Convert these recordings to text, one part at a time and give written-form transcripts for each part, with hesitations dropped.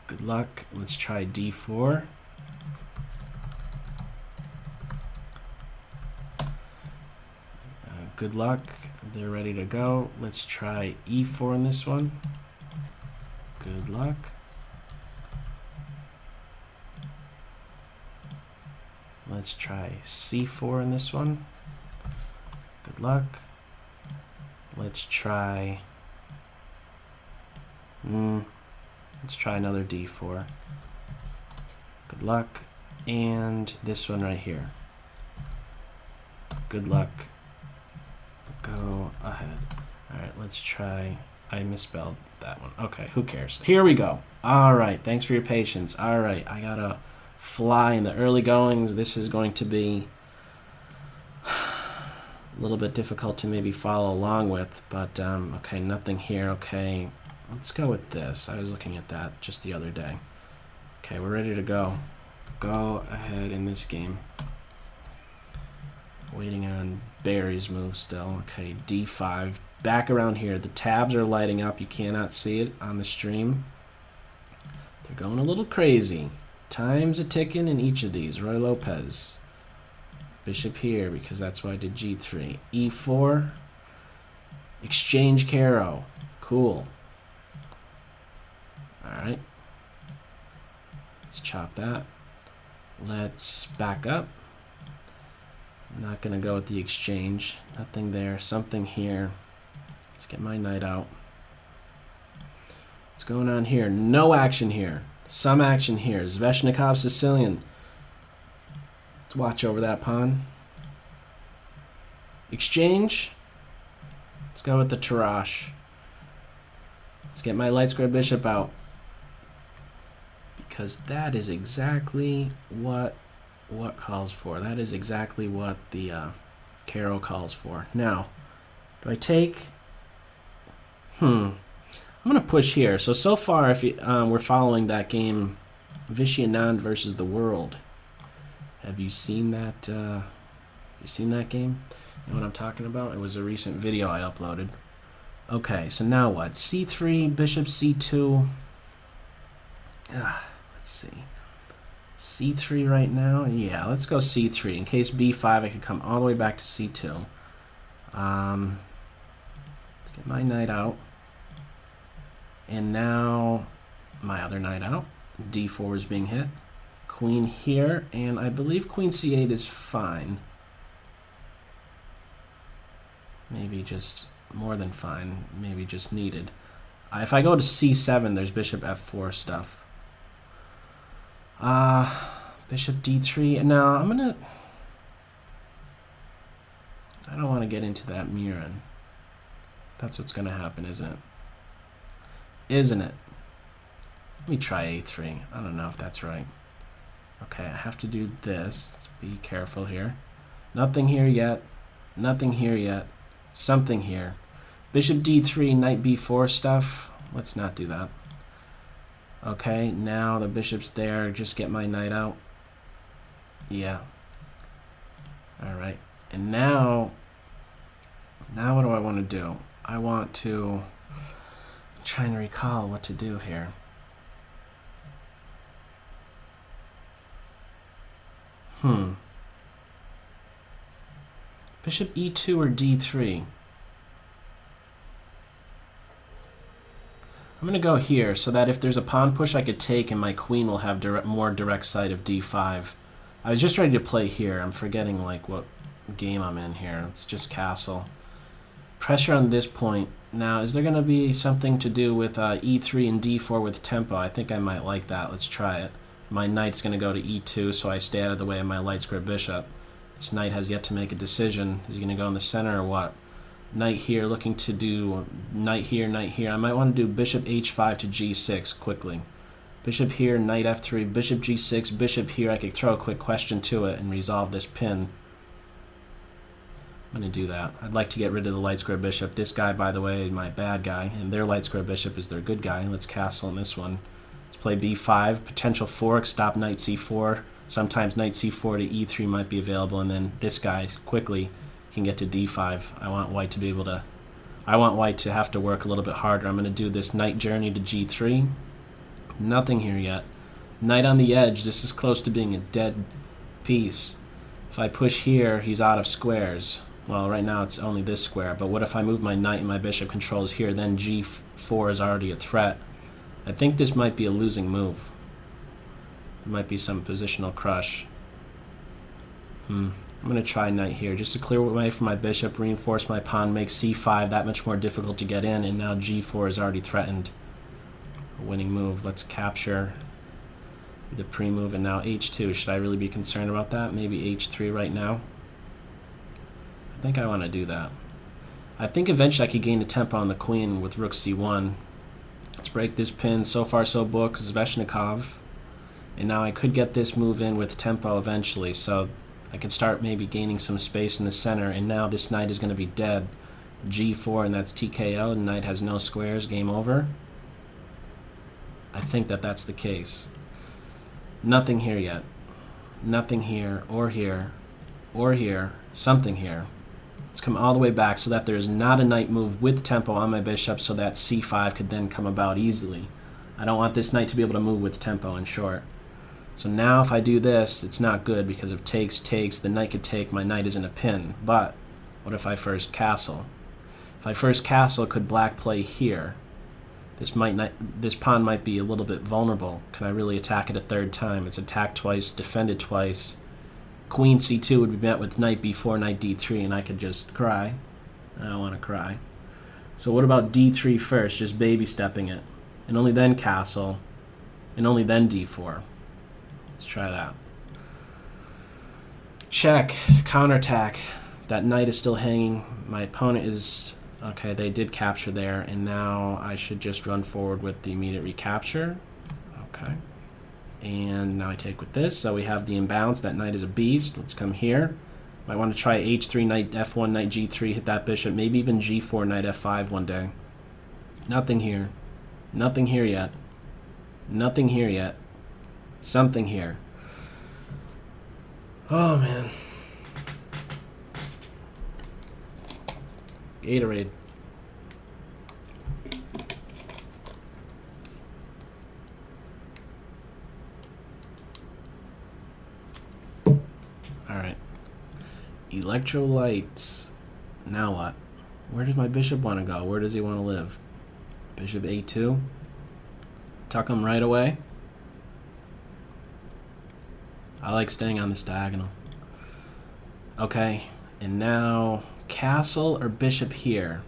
Good luck. Let's try d4. Good luck. They're ready to go. Let's try e4 in this one. Good luck. Let's try c4 in this one. Good luck. Let's try let's try another d4. Good luck. And this one right here. Good luck. Go ahead. All right, let's try. I misspelled that one. Okay, who cares? Here we go. All right, thanks for your patience. All right, I gotta fly in the early goings. This is going to be a little bit difficult to maybe follow along with, but okay, nothing here. Okay, let's go with this. I was looking at that just the other day. Okay, we're ready to go. Go ahead in this game. Waiting on Barry's move still. Okay, d5. Back around here. The tabs are lighting up. You cannot see it on the stream. They're going a little crazy. Time's a ticking in each of these. Roy Lopez. Bishop here, because that's why I did g3. e4. Exchange Caro. Cool. Alright. Let's chop that. Let's back up. Not going to go with the exchange. Nothing there. Something here. Let's get my knight out. What's going on here? No action here. Some action here. Sveshnikov, Sicilian. Let's watch over that pawn. Exchange. Let's go with the Tarrasch. Let's get my light square bishop out. Because that is exactly what calls for. That is exactly what the Caro calls for. Now, do I take... I'm going to push here. So far, if you, we're following that game, Vishy Anand versus the World. Have you seen that? Game? You know what I'm talking about? It was a recent video I uploaded. Okay, so now what? c3, bishop c2. Let's see. c3 right now. Yeah, let's go c3. In case b5, I could come all the way back to c2. Let's get my knight out. And now my other knight out. d4 is being hit. Queen here, and I believe queen c8 is fine. Maybe just more than fine. Maybe just needed. If I go to c7, there's bishop f4 stuff. Bishop d3. No, I'm gonna... I don't want to get into that Murin. That's what's gonna happen, isn't it? Isn't it? Let me try a3. I don't know if that's right. Okay, I have to do this. Let's be careful here. Nothing here yet. Nothing here yet. Something here. Bishop d3, knight b4 stuff. Let's not do that. Okay, now the bishop's there. Just get my knight out. Yeah. Alright. And now what do I want to do? I want to... I'm trying to recall what to do here. Bishop e2 or d3? I'm going to go here so that if there's a pawn push I could take and my queen will have more direct sight of d5. I was just ready to play here. I'm forgetting like what game I'm in here. It's just castle. Pressure on this point. Now, is there going to be something to do with e3 and d4 with tempo? I think I might like that. Let's try it. My knight's going to go to e2, so I stay out of the way of my light square bishop. This knight has yet to make a decision. Is he going to go in the center or what? Knight here, looking to do knight here, knight here. I might want to do bishop h5 to g6 quickly. Bishop here, knight f3, bishop g6, bishop here. I could throw a quick question to it and resolve this pin. I'm going to do that. I'd like to get rid of the light square bishop. This guy, by the way, is my bad guy, and their light square bishop is their good guy. Let's castle in this one. Let's play b5, potential fork, stop knight c4. Sometimes knight c4 to e3 might be available, and then this guy quickly can get to d5. I want white to be able to... I want white to have to work a little bit harder. I'm going to do this knight journey to g3. Nothing here yet. Knight on the edge. This is close to being a dead piece. If I push here, he's out of squares. Well, right now it's only this square, but what if I move my knight and my bishop controls here? Then g4 is already a threat. I think this might be a losing move. There might be some positional crush. I'm going to try knight here just to clear way for my bishop, reinforce my pawn, make c5 that much more difficult to get in, and now g4 is already threatened. A winning move. Let's capture the pre-move, and now h2. Should I really be concerned about that? Maybe h3 right now. I think I want to do that. I think eventually I could gain the tempo on the queen with rook c1. Let's break this pin. So far so book, Zveshnikov. And now I could get this move in with tempo eventually, so I can start maybe gaining some space in the center, and now this knight is going to be dead. g4, and that's TKO. The knight has no squares. Game over. I think that that's the case. Nothing here yet. Nothing here, or here, or here. Something here. Let's come all the way back so that there's not a knight move with tempo on my bishop, so that c5 could then come about easily. I don't want this knight to be able to move with tempo, in short. So now if I do this, it's not good because if takes, the knight could take, my knight is in a pin. But what if I first castle? If I first castle, could black play here? This pawn might be a little bit vulnerable. Can I really attack it a third time? It's attacked twice, defended twice. Queen c2 would be met with knight b4, knight d3, and I could just cry. I don't want to cry. So what about d3 first, just baby stepping it? And only then castle, and only then d4. Let's try that. Check, counterattack. That knight is still hanging. My opponent is... Okay, they did capture there, and now I should just run forward with the immediate recapture. Okay. And now I take with this, so we have the imbalance. That knight is a beast. Let's come here. Might want to try h3, knight f1, knight g3, hit that bishop, maybe even g4, knight f5 one day. Nothing here. Nothing here yet. Nothing here yet. Something here. Oh, man. Gatorade. Alright. Electrolytes. Now what? Where does my bishop want to go? Where does he want to live? Bishop a2. Tuck him right away. I like staying on this diagonal. Okay, and now castle or bishop here?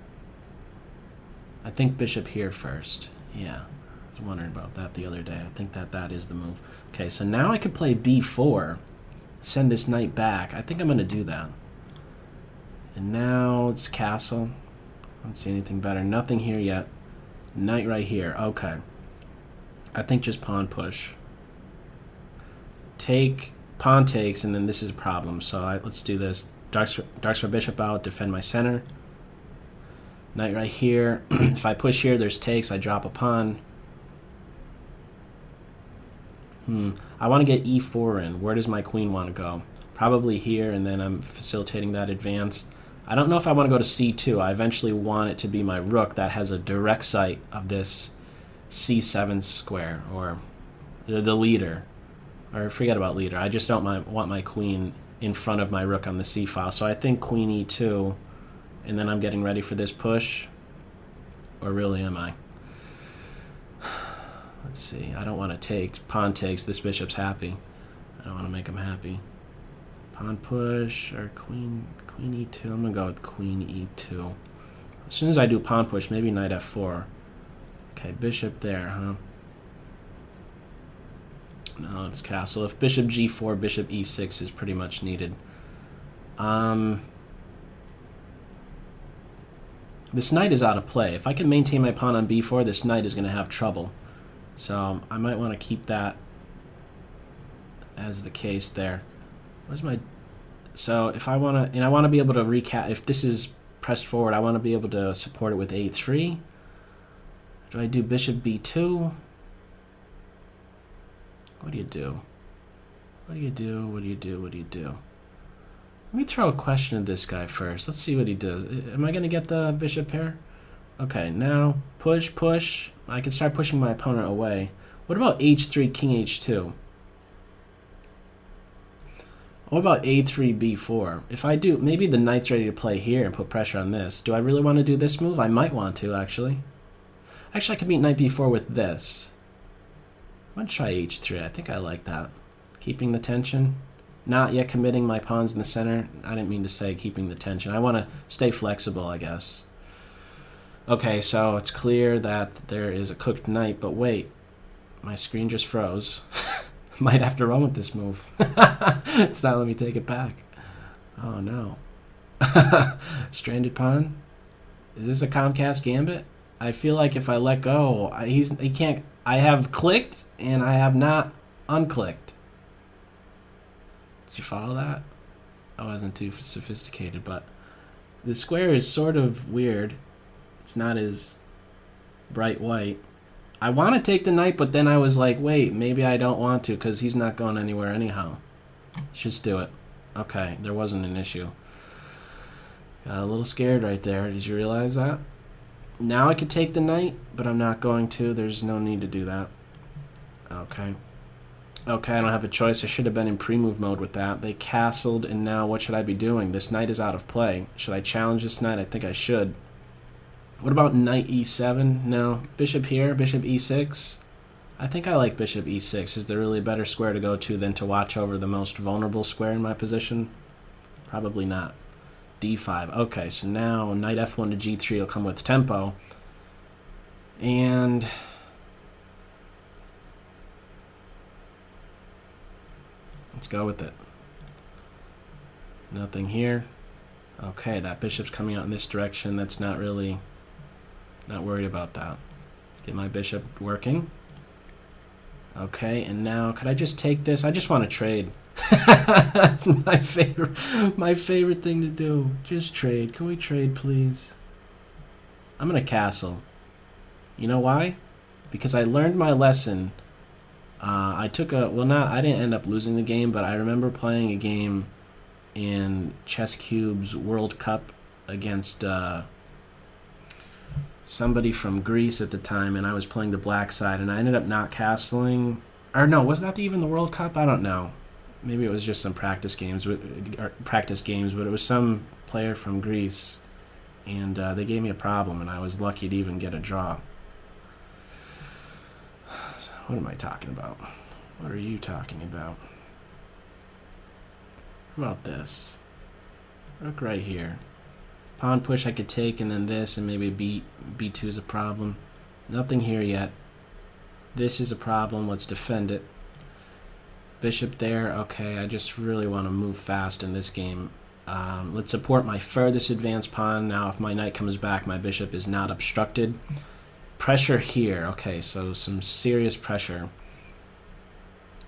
I think bishop here first. Yeah, I was wondering about that the other day. I think that is the move. Okay, so now I could play b4, send this knight back. I think I'm going to do that. And now it's castle. I don't see anything better. Nothing here yet. Knight right here. Okay. I think just pawn push. Take, pawn takes, and then this is a problem. So let's do this. Darks my bishop out, defend my center. Knight right here. If I push here, there's takes. I drop a pawn. I want to get e4 in. Where does my queen want to go? Probably here, and then I'm facilitating that advance. I don't know if I want to go to c2. I eventually want it to be my rook that has a direct sight of this c7 square, or the leader. Or forget about leader. I just don't want my queen in front of my rook on the c file. So I think queen e2, and then I'm getting ready for this push. Or really am I? Let's see. I don't want to take. Pawn takes. This bishop's happy. I don't want to make him happy. Pawn push or queen e2. I'm going to go with queen e2. As soon as I do pawn push, maybe knight f4. Okay, bishop there, huh? No, it's castle. If bishop g4, bishop e6 is pretty much needed. This knight is out of play. If I can maintain my pawn on b4, this knight is going to have trouble. So I might want to keep that as the case there. Where's my... So if I want to... And I want to be able to recap... If this is pressed forward, I want to be able to support it with a3. Do I do bishop b2? What do you do? What do you do? What do you do? What do you do? Let me throw a question at this guy first. Let's see what he does. Am I going to get the bishop pair? Okay, now push, push. I can start pushing my opponent away. What about h3, king h2? What about a3, b4? If I do, maybe the knight's ready to play here and put pressure on this. Do I really want to do this move? I might want to, actually. Actually, I could beat knight b4 with this. I'm going to try h3. I think I like that. Keeping the tension. Not yet committing my pawns in the center. I didn't mean to say keeping the tension. I want to stay flexible, I guess. Okay, so it's clear that there is a cooked knight, but wait. My screen just froze. Might have to run with this move. It's not letting me take it back. Oh no. Stranded pawn? Is this a Comcast gambit? I feel like if I let go, he can't. I have clicked and I have not unclicked. Did you follow that? I wasn't too sophisticated, but the square is sort of weird. It's not as bright white. I want to take the knight, but then I was like, wait, maybe I don't want to because he's not going anywhere anyhow. Let's just do it. Okay, there wasn't an issue. Got a little scared right there. Did you realize that? Now I could take the knight, but I'm not going to. There's no need to do that. Okay. Okay, I don't have a choice. I should have been in pre-move mode with that. They castled, and now what should I be doing? This knight is out of play. Should I challenge this knight? I think I should. What about knight e7? No. Bishop here, bishop e6. I think I like bishop e6. Is there really a better square to go to than to watch over the most vulnerable square in my position? Probably not. d5. Okay, so now knight f1 to g3 will come with tempo. And let's go with it. Nothing here. Okay, that bishop's coming out in this direction. That's not really... Not worried about that. Let's get my bishop working. Okay, and now could I just take this? I just want to trade. That's my favorite thing to do. Just trade. Can we trade, please? I'm gonna castle. You know why? Because I learned my lesson. I took a I didn't end up losing the game, but I remember playing a game in Chess Cube's World Cup against somebody from Greece at the time, and I was playing the black side, and I ended up not castling. Or no, was that even the World Cup? I don't know. Maybe it was just some practice games, but it was some player from Greece, and they gave me a problem, and I was lucky to even get a draw. So what am I talking about? What are you talking about? How about this? Look right here. Pawn push I could take, and then this, and maybe b2 is a problem. Nothing here yet. This is a problem. Let's defend it. Bishop there. Okay, I just really want to move fast in this game. Let's support my furthest advanced pawn. Now, if my knight comes back, my bishop is not obstructed. Pressure here. Okay, so some serious pressure.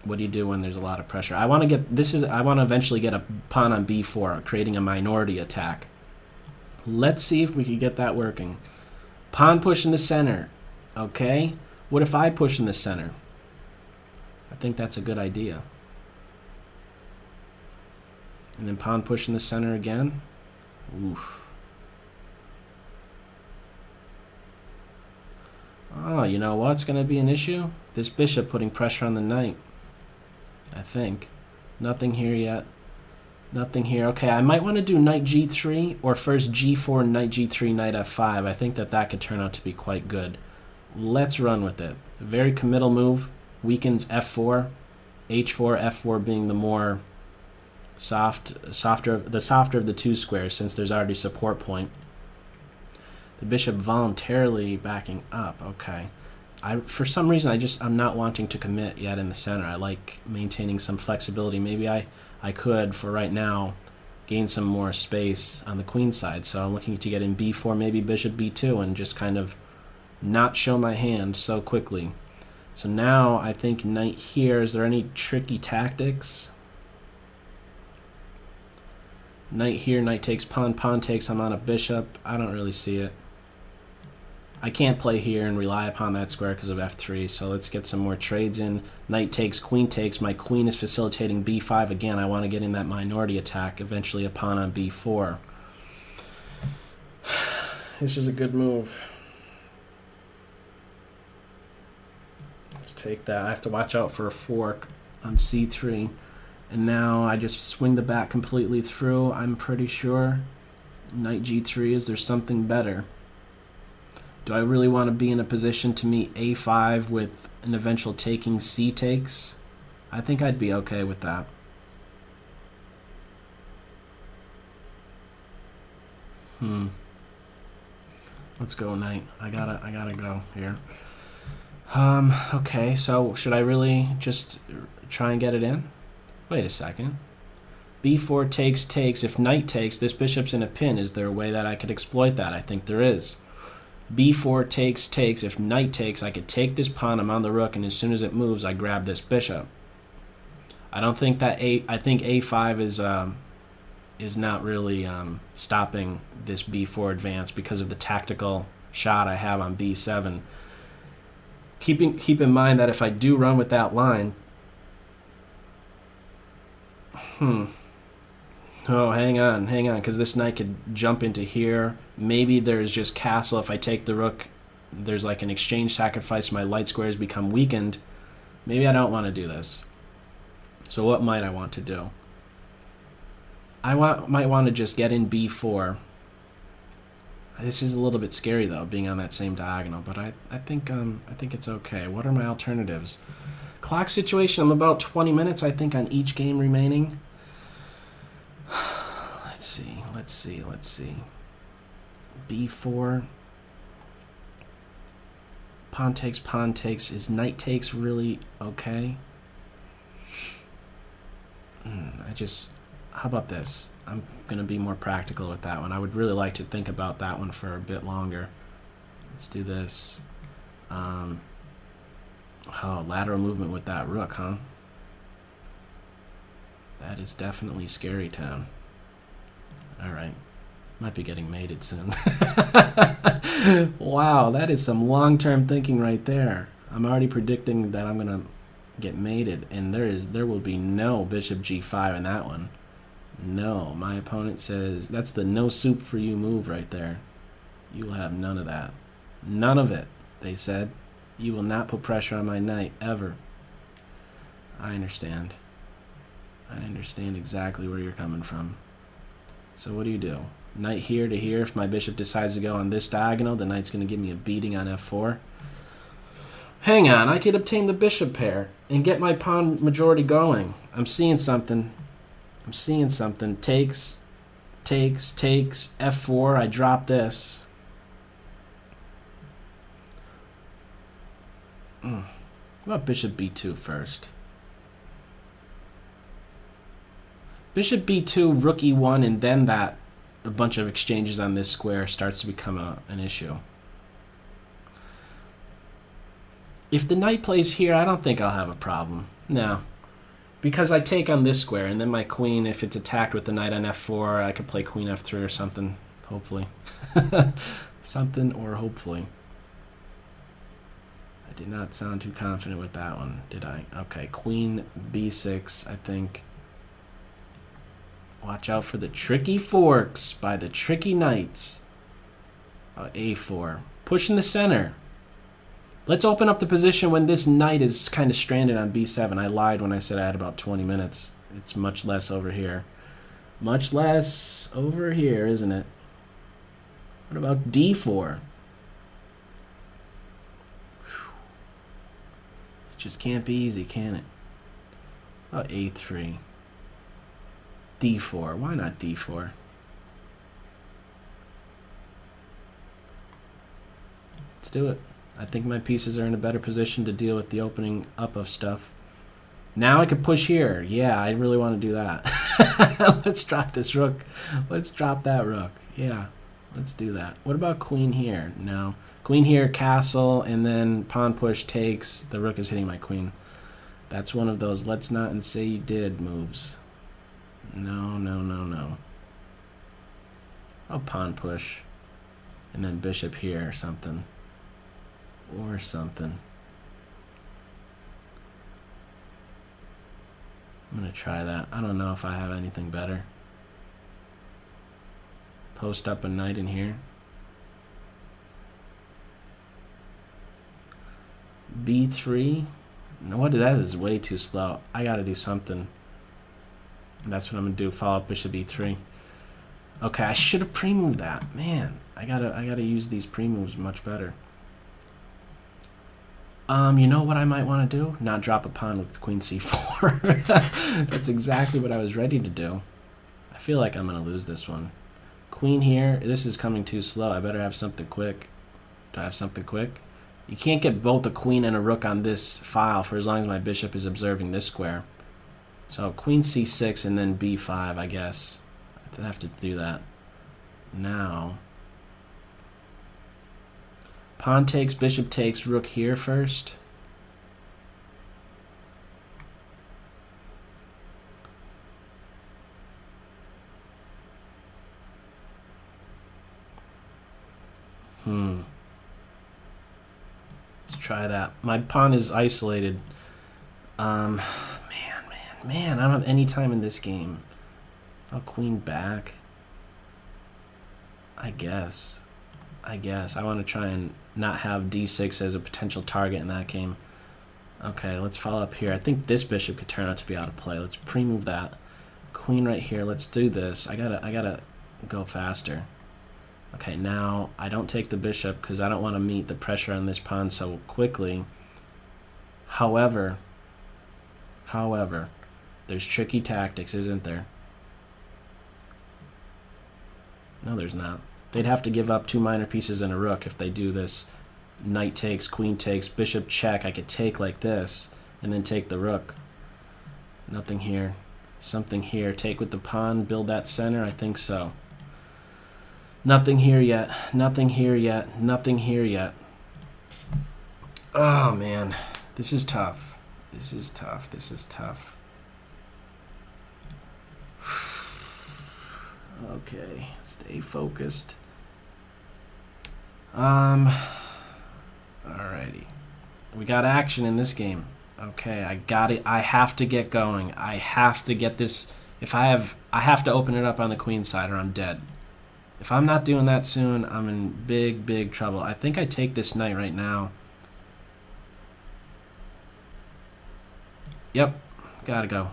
What do you do when there's a lot of pressure? I want to eventually get a pawn on b4, creating a minority attack. Let's see if we can get that working. Pawn push in the center. Okay. What if I push in the center? I think that's a good idea. And then pawn push in the center again. Oof. Oh, you know what's going to be an issue? This bishop putting pressure on the knight. I think. Nothing here yet. Nothing here. Okay, I might want to do knight g3 or first g4, knight g3, knight f5. I think that could turn out to be quite good. Let's run with it. A very committal move. Weakens f4, h4, f4 being the more softer of the two squares since there's already support point. The bishop voluntarily backing up. Okay. For some reason, I'm not wanting to commit yet in the center. I like maintaining some flexibility. Maybe I could, for right now, gain some more space on the queen side. So I'm looking to get in b4, maybe bishop b2, and just kind of not show my hand so quickly. So now I think knight here. Is there any tricky tactics? Knight here, knight takes pawn, pawn takes. I'm on a bishop. I don't really see it. I can't play here and rely upon that square because of f3, so let's get some more trades in. Knight takes, queen takes. My queen is facilitating b5 again. I want to get in that minority attack, eventually a pawn on b4. This is a good move. Let's take that. I have to watch out for a fork on c3. And now I just swing the back completely through, I'm pretty sure. Knight g3, is there something better? Do I really want to be in a position to meet a5 with an eventual taking c takes? I think I'd be okay with that. Let's go, knight. I gotta go here. Okay, so should I really just try and get it in? Wait a second. b4 takes. If knight takes, this bishop's in a pin. Is there a way that I could exploit that? I think there is. b4 takes. If knight takes, I could take this pawn. I'm on the rook, and as soon as it moves, I grab this bishop. I don't think that I think a5 is not really stopping this b4 advance because of the tactical shot I have on b7. Keep in mind that if I do run with that line, oh, hang on, because this knight could jump into here. Maybe there's just castle. If I take the rook, there's like an exchange sacrifice. My light squares become weakened. Maybe I don't want to do this. So what might I want to do? I might want to just get in b4. This is a little bit scary though, being on that same diagonal. But I think it's okay. What are my alternatives? Clock situation. I'm about 20 minutes, I think, on each game remaining. Let's see. b4. Pawn takes. Is knight takes really okay? How about this? I'm going to be more practical with that one. I would really like to think about that one for a bit longer. Let's do this. Oh, lateral movement with that rook, huh? That is definitely scary town. Alright. Might be getting mated soon. Wow, that is some long-term thinking right there. I'm already predicting that I'm going to get mated, and there will be no bishop g5 in that one. No, my opponent says that's the no soup for you move right there. You will have none of that. None of it, they said. You will not put pressure on my knight, ever. I understand. I understand exactly where you're coming from. So what do? Knight here to here. If my bishop decides to go on this diagonal, the knight's going to give me a beating on f4. Hang on, I could obtain the bishop pair and get my pawn majority going. I'm seeing something. Takes, f4. I drop this. What about bishop b2 first? Bishop b2, rook e1, and then a bunch of exchanges on this square starts to become an issue. If the knight plays here, I don't think I'll have a problem. No. Because I take on this square, and then my queen, if it's attacked with the knight on f4, I could play queen f3 or something, hopefully. Something or hopefully. I did not sound too confident with that one, did I? Okay, queen b6, I think. Watch out for the tricky forks by the tricky knights. a4. Push in the center. Let's open up the position when this knight is kind of stranded on b7. I lied when I said I had about 20 minutes. It's much less over here. Much less over here, isn't it? What about d4? It just can't be easy, can it? About a3. d4. Why not d4? Let's do it. I think my pieces are in a better position to deal with the opening up of stuff. Now I can push here. Yeah, I really want to do that. Let's drop this rook. Let's drop that rook. Yeah, let's do that. What about queen here? No. Queen here, castle, and then pawn push takes. The rook is hitting my queen. That's one of those let's not and say you did moves. No. I'll pawn push. And then bishop here or something. I'm going to try that. I don't know if I have anything better. Post up a knight in here. b3. No, what? That is way too slow. I gotta do something. That's what I'm gonna do. Follow up bishop e3. Okay, I should have pre-moved that. Man, I gotta use these pre-moves much better. You know what I might want to do? Not drop a pawn with queen c4. That's exactly what I was ready to do. I feel like I'm gonna lose this one. Queen here. This is coming too slow. I better have something quick. Do I have something quick? You can't get both a queen and a rook on this file for as long as my bishop is observing this square. So queen c6 and then b5, I guess. I have to do that. Now, pawn takes, bishop takes, rook here first. Let's try that. My pawn is isolated. Man, I don't have any time in this game. I'll queen back. I guess. I want to try and not have d6 as a potential target in that game. Okay, let's follow up here. I think this bishop could turn out to be out of play. Let's pre-move that. Queen right here. Let's do this. I gotta go faster. Okay, now I don't take the bishop because I don't want to meet the pressure on this pawn so quickly. However, there's tricky tactics, isn't there? No, there's not. They'd have to give up 2 minor pieces and a rook if they do this. Knight takes, queen takes, bishop check. I could take like this and then take the rook. Nothing here. Something here. Take with the pawn, build that center. I think so. Nothing here yet. Nothing here yet. Nothing here yet. Oh, man. This is tough. This is tough. This is tough. Okay. Stay focused. Alrighty. We got action in this game. Okay, I got it. I have to get going. I have to get this. I have to open it up on the queen side or I'm dead. If I'm not doing that soon, I'm in big, big trouble. I think I take this knight right now. Yep. Gotta go.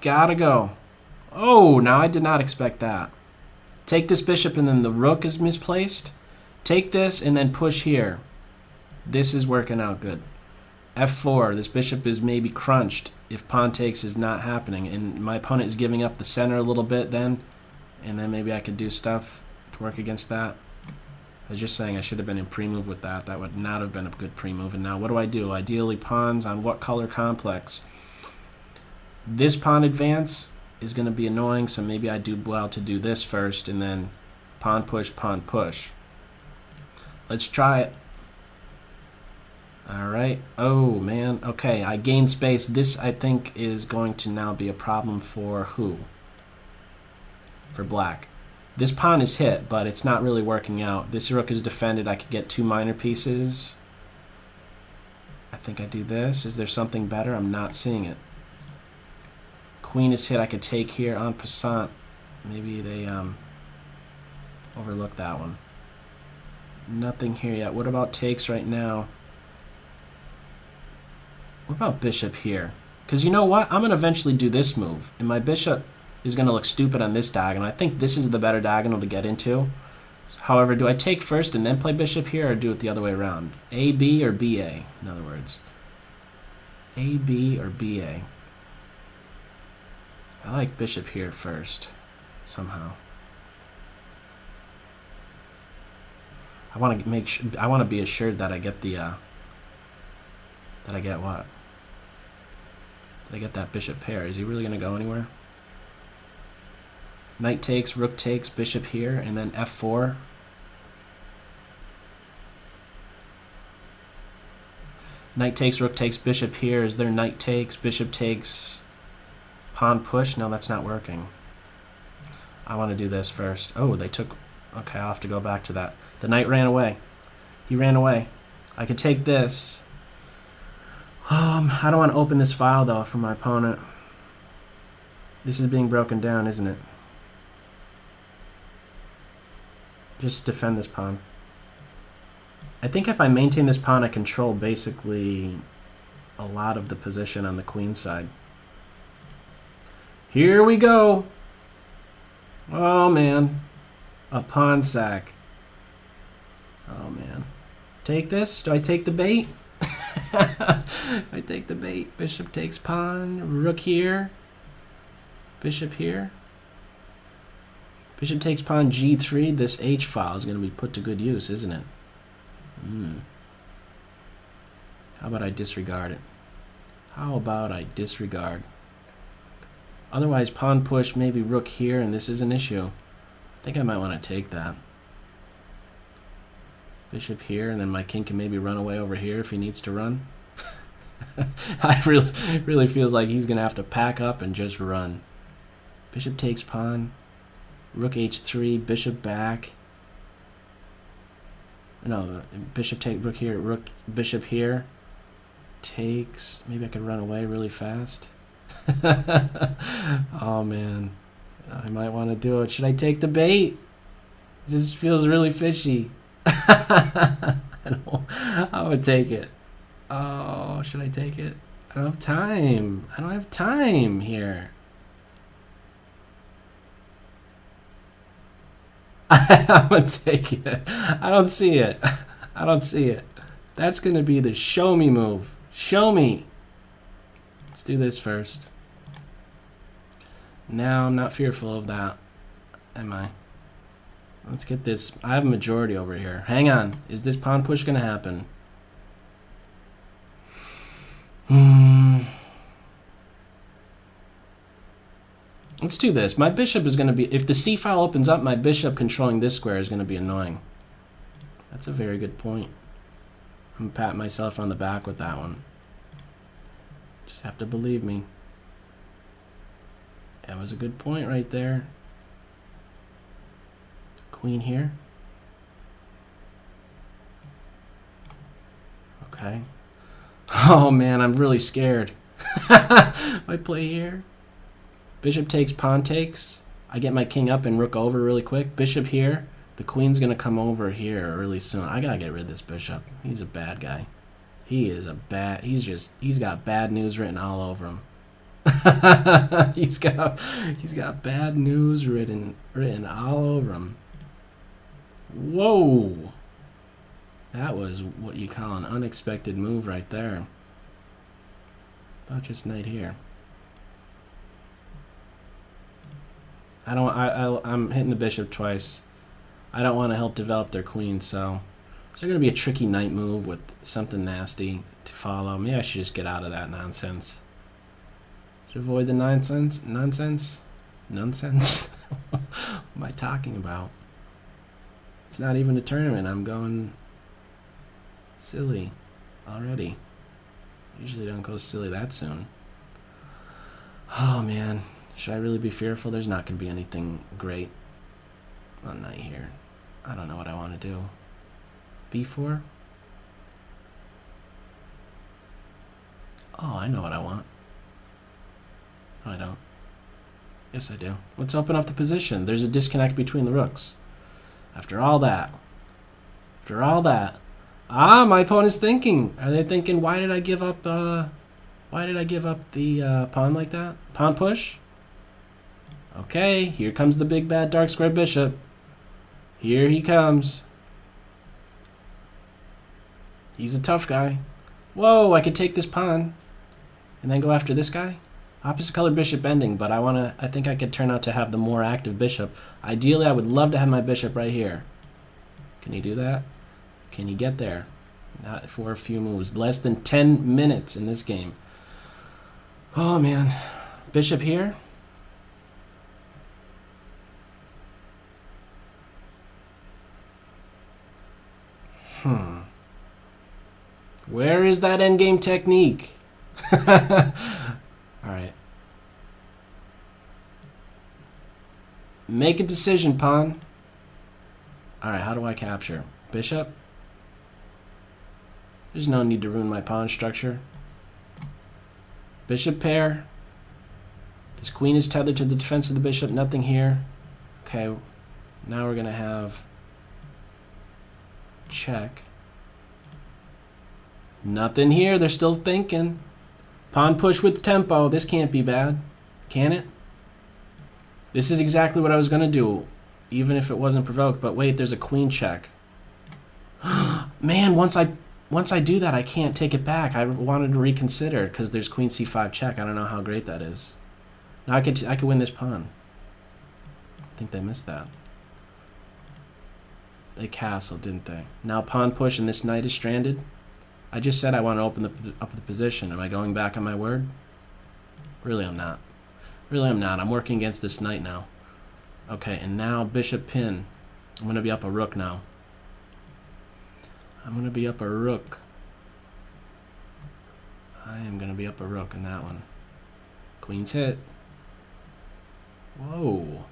Gotta go. Oh, now I did not expect that. Take this bishop and then the rook is misplaced. Take this and then push here. This is working out good. f4. This bishop is maybe crunched if pawn takes is not happening. And my opponent is giving up the center a little bit then. And then maybe I could do stuff to work against that. I was just saying I should have been in pre-move with that. That would not have been a good pre-move. And now what do? Ideally pawns on what color complex? This pawn advance is going to be annoying, so maybe I do well to do this first and then pawn push, pawn push. Let's try it. All right. Oh, man. Okay, I gained space. This, I think, is going to now be a problem for who? For black. This pawn is hit, but it's not really working out. This rook is defended. I could get 2 minor pieces. I think I do this. Is there something better? I'm not seeing it. Queen is hit. I could take here en passant. Maybe they overlooked that one. Nothing here yet. What about takes right now? What about bishop here? Because you know what? I'm going to eventually do this move. And my bishop is going to look stupid on this diagonal. I think this is the better diagonal to get into. However, do I take first and then play bishop here or do it the other way around? A, B, or B, A, in other words. A, B, or B, A. I like bishop here first, somehow. I want to make sure. I want to be assured that I get the. That I get what? Did I get that bishop pair? Is he really going to go anywhere? Knight takes, rook takes, bishop here, and then f4. Knight takes, rook takes, bishop here. Is there knight takes, bishop takes, pawn push? No, that's not working. I want to do this first. Oh, they took... Okay, I'll have to go back to that. The knight ran away. He ran away. I could take this. I don't want to open this file, though, for my opponent. This is being broken down, isn't it? Just defend this pawn. I think if I maintain this pawn, I control basically a lot of the position on the queen side. Here we go. Oh, man. A pawn sack. Oh, man. Take this? Do I take the bait? I take the bait. Bishop takes pawn. Rook here. Bishop here. Bishop takes pawn g3. This h file is going to be put to good use, isn't it? How about I disregard it? How about I disregard? Otherwise, pawn push, maybe rook here, and this is an issue. I think I might want to take that. Bishop here, and then my king can maybe run away over here if he needs to run. I really feels like he's going to have to pack up and just run. Bishop takes pawn. Rook h3, bishop back. No, bishop take rook here, rook bishop here. Takes. Maybe I could run away really fast. Oh man, I might want to do it. Should I take the bait? This feels really fishy. I would take it. Oh, should I take it? I don't have time. I don't have time here. I'm gonna take it. I don't see it. I don't see it. That's gonna be the show me move. Show me. Let's do this first. Now I'm not fearful of that, am I? Let's get this. I have a majority over here. Hang on. Is this pawn push gonna happen? Let's do this. My bishop is going to be... If the c file opens up, my bishop controlling this square is going to be annoying. That's a very good point. I'm going to pat myself on the back with that one. Just have to believe me. That was a good point right there. Queen here. Okay. Oh man, I'm really scared. I play here. Bishop takes, pawn takes. I get my king up and rook over really quick. Bishop here. The queen's going to come over here really soon. I got to get rid of this bishop. He's a bad guy. He is a bad... He's got bad news written all over him. he's got bad news written all over him. Whoa. That was what you call an unexpected move right there. About just knight here. I'm hitting the bishop twice. I don't want to help develop their queen, so there's going to be a tricky knight move with something nasty to follow. Maybe I should just get out of that nonsense. Should avoid the nonsense. What am I talking about? It's not even a tournament. I'm going silly already. Usually don't go silly that soon. Oh man. Should I really be fearful? There's not going to be anything great on knight here. I don't know what I want to do. b4? Oh, I know what I want. No, I don't. Yes, I do. Let's open up the position. There's a disconnect between the rooks. After all that. Ah, my opponent's thinking. Are they thinking, why did I give up the pawn like that? Pawn push? Okay, here comes the big bad dark square bishop. Here he comes. He's a tough guy. Whoa, I could take this pawn and then go after this guy. Opposite colored bishop ending, but I think I could turn out to have the more active bishop. Ideally, I would love to have my bishop right here. Can he do that? Can he get there? Not for a few moves. Less than 10 minutes in this game. Oh man. Bishop here. Where is that endgame technique? Alright. Make a decision, pawn. Alright, how do I capture? Bishop? There's no need to ruin my pawn structure. Bishop pair. This queen is tethered to the defense of the bishop. Nothing here. Okay, now we're going to have check. Nothing here. They're still thinking. Pawn push with tempo. This can't be bad. Can it? This is exactly what I was going to do, even if it wasn't provoked. But wait, there's a queen check. Man, once I do that, I can't take it back. I wanted to reconsider because there's queen c5 check. I don't know how great that is. Now I could win this pawn. I think they missed that. They castled, didn't they? Now pawn push and this knight is stranded. I just said I want to open up the position. Am I going back on my word? Really, I'm not. Really, I'm not. I'm working against this knight now. Okay, and now bishop pin. I'm going to be up a rook now. I'm going to be up a rook. I am going to be up a rook in that one. Queen's hit. Whoa.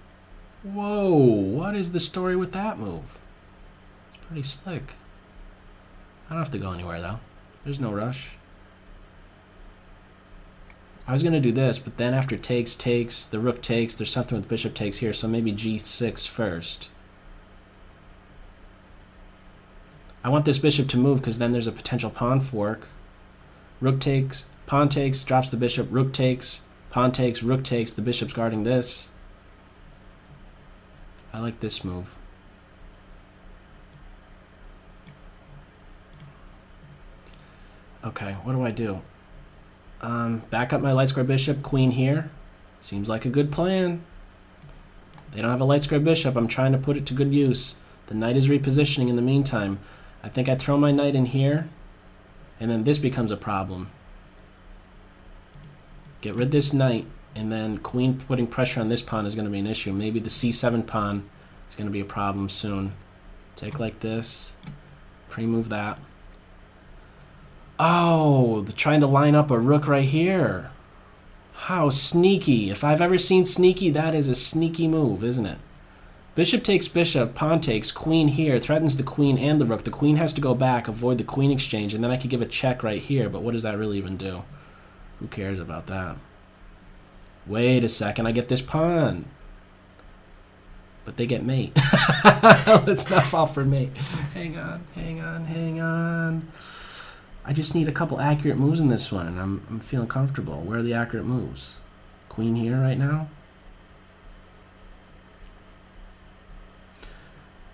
Whoa. What is the story with that move? It's pretty slick. I don't have to go anywhere, though. There's no rush. I was going to do this, but then after takes, the rook takes, there's something with bishop takes here, so maybe g6 first. I want this bishop to move because then there's a potential pawn fork. Rook takes, pawn takes, drops the bishop, rook takes, pawn takes, rook takes, the bishop's guarding this. I like this move. Okay, what do I do? Back up my light square bishop, queen here. Seems like a good plan. They don't have a light square bishop. I'm trying to put it to good use. The knight is repositioning in the meantime. I think I throw my knight in here, and then this becomes a problem. Get rid of this knight, and then queen putting pressure on this pawn is going to be an issue. Maybe the c7 pawn is going to be a problem soon. Take like this. Pre-move that. Oh, they're trying to line up a rook right here. How sneaky. If I've ever seen sneaky, that is a sneaky move, isn't it? Bishop takes bishop, pawn takes, queen here, threatens the queen and the rook. The queen has to go back, avoid the queen exchange, and then I could give a check right here, but what does that really even do? Who cares about that? Wait a second, I get this pawn. But they get mate. Let's not fall for mate. Hang on, hang on, hang on. I just need a couple accurate moves in this one, and I'm feeling comfortable. Where are the accurate moves? Queen here right now.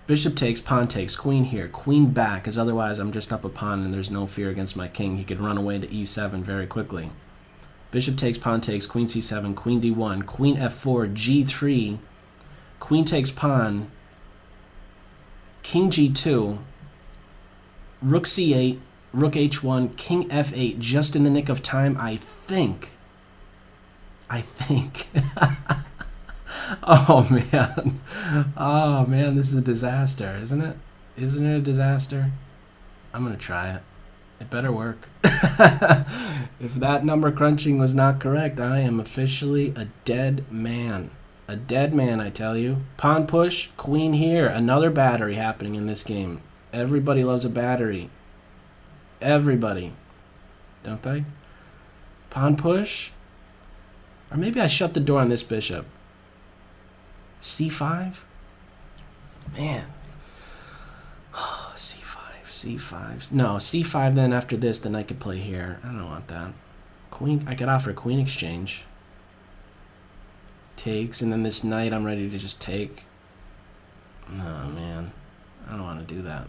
Bishop takes, pawn takes, queen here, queen back, because otherwise I'm just up a pawn and there's no fear against my king. He could run away to e7 very quickly. Bishop takes, pawn takes, queen c7, queen d1, queen f4, g3, queen takes pawn, king g2, rook c8, rook h1, king f8, just in the nick of time, I think. Oh, man. Oh, man, this is a disaster, isn't it? Isn't it a disaster? I'm going to try it. It better work. If that number crunching was not correct, I am officially a dead man. A dead man, I tell you. Pawn push, queen here. Another battery happening in this game. Everybody loves a battery. Everybody. Don't they? Pawn push? Or maybe I shut the door on this bishop. c5? Man. c5. No, c5 then after this, then I could play here. I don't want that. Queen, I could offer a queen exchange. Takes, and then this knight I'm ready to just take. No, man. I don't want to do that.